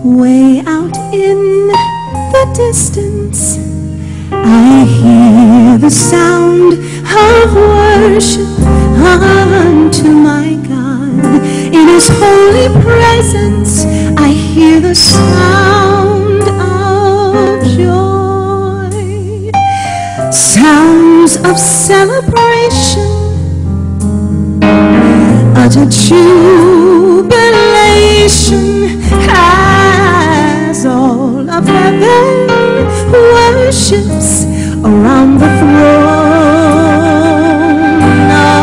Way out in the distance, I hear the sound of worship unto my God. In His holy presence, I hear the sound of joy, sounds of celebration, utter jubilation, as all of heaven worships around the throne of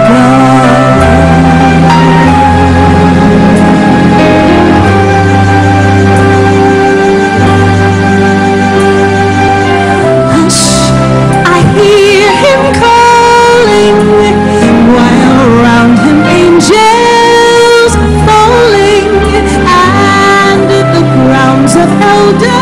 God. Hush, I hear Him calling, while around Him angels are falling, and the crowns of elders.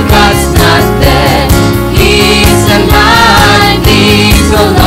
God's not dead, He's alive, He's alive.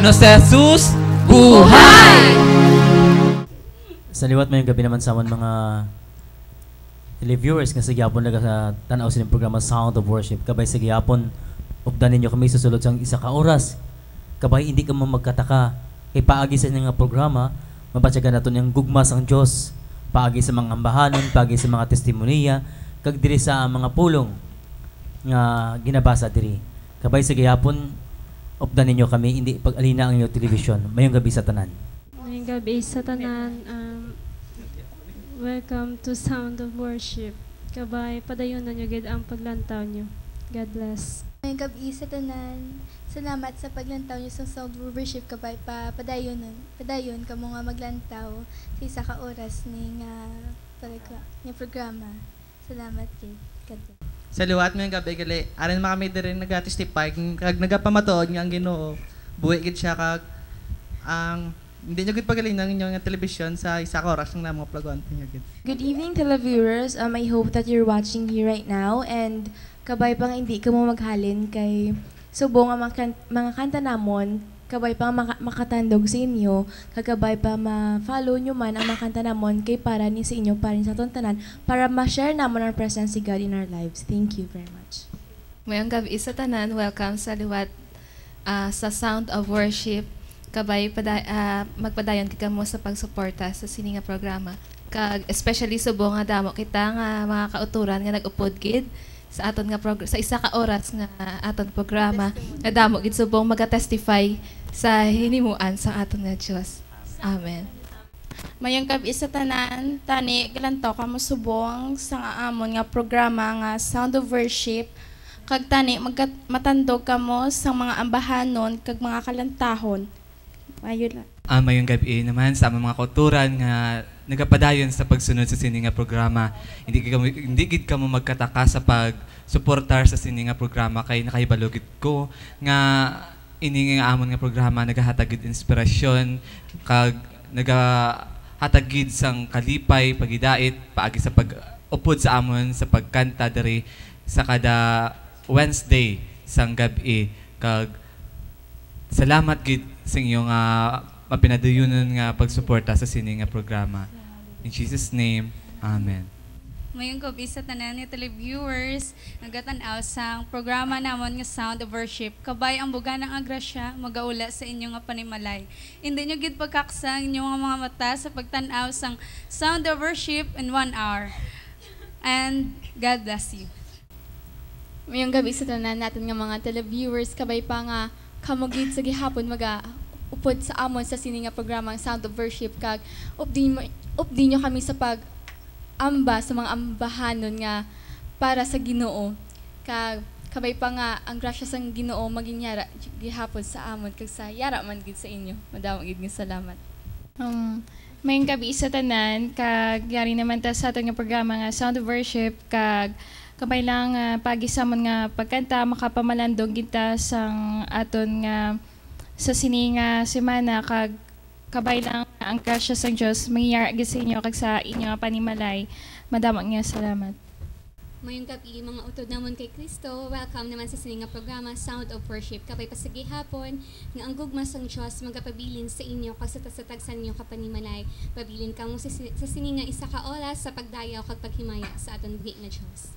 Ngano si Jesus buhay! Sa liwat mayong gabi naman sa amon mga televiewers nga sa gyapon naga sa tan-aw sa programa Sound of Worship. Kabay sa gyapon updan ninyo kami susulod sang isa ka oras. Kabay hindi ka mo magkataka kay paagi sa nga programa mabatyagan naton yung gugma sang Dios. Paagi sa mga ambahanon, paagi sa mga testimonya, kag diri sa mga pulong nga ginabasa diri. Kabay sa gyapon updan ninyo kami hindi pag-alina ang inyong television. Mayong gabi sa tanan. Ngayong gabi sa tanan, welcome to Sound of Worship. Kabay, padayon na nyo gid ang paglantaw nyo. God bless. Ngayong gabi sa tanan, salamat sa paglantaw nyo sa Sound of Worship. Kabay padayon ka mo nga maglantaw sa isa ka oras ni nga programa. Salamat kay God bless. Sa liwat mo yung gabi gali, arin mga kami din nag-testify, kag nagapamatood nga ang Ginoo, buhay gid siya kag ang hindi nyo gid pagaling ng inyong television sa isa ka oras ng mga plagon niyo gid. Good evening, televiewers. I hope that you're watching here right now and kabay pang hindi ka mo maghalin kay subong ang mga kanta namon, kabay pang makatandog sa inyo, kagabay pa ma-follow nyo man ang mga kanta namon kay para ni sa inyo, para sa tanan, para ma-share namon ang presence si God in our lives. Thank you very much. Mayong gabi sa tanan, welcome sa liwat sa Sound of Worship. Kabay magpadayon kita mo sa pagsuporta sa sini nga programa. Kag especially subong nga damo kita nga mga kauturan nga nag-upod gid sa aton nga sa isa ka oras nga aton programa. Nga damo gid subong maga-testify sa hinimuan sa aton nga Dios. Amen. Mayong gabi sa tanan, tani galantaw ka mo subong sa amon nga programa nga Sound of Worship. Kag tani matandog ka mo sa mga ambahanon kag mga kalantahon. Ayun lang. Mayong gabi naman sa among mga kauturan nga nagapadayon sa pagsunod sa sini nga programa. Hindi gid ka mo magkataka sa pag-suportar sa sini nga programa kay nakahibalugid ko nga ini nga amon nga programa nagahatag gid inspirasyon kag nagahatag gid sang kalipay pagidait paagi sa pag-upod sa amon sa pagkanta diri sa kada Wednesday sang gabi kag salamat gid sa inyo nga mapinadayunan nga pagsuporta sa sini nga programa. In Jesus' name, Amen. Mayong gabi sa tanan ni televiewers, nagatan-aw sang programa namon nga Sound of Worship. Kabay ang buga ng agrasya, magaula sa inyo nga panimalay. Hindi nyo gid pagkaksang inyong mga mata sa pagtan-aw sang Sound of Worship in 1 hour. And God bless you. Mayong gabi sa tanan natin nga mga televiewers, kabay pa nga kamugid sa gihapon upod sa amon sa sini nga programa Sound of Worship kag updin nyo kami sa pag-amba sa mga ambahanon nga para sa Ginoo kag kabay pa nga ang grasya sang Ginoo maging yara gihapon sa amon kag sa yara man gid sa inyo. Madamo gid nga salamat. Mayong gabi sa tanan, kag yari naman ta sa aton nga programa nga Sound of Worship kag kabay lang pagisamon nga pagkanta makapamalandong kita sang aton nga sa sini nga semana kag kabay lang ang grasya sang Dios mangyara gid sa inyo kag sa inyo nga panimalay. Madamo nga salamat. Mayong gabi mga utod namon kay Kristo. Welcome naman sa sini nga programa Sound of Worship. Kabay pasagi hapon nga ang gugma sang Dios magapabilin sa inyo kag sa tasatag sa inyo kapanimalay. Pabilin kamo sa sini nga isa ka oras sa pagdayaw kag paghimaya sa aton buhi nga Dios.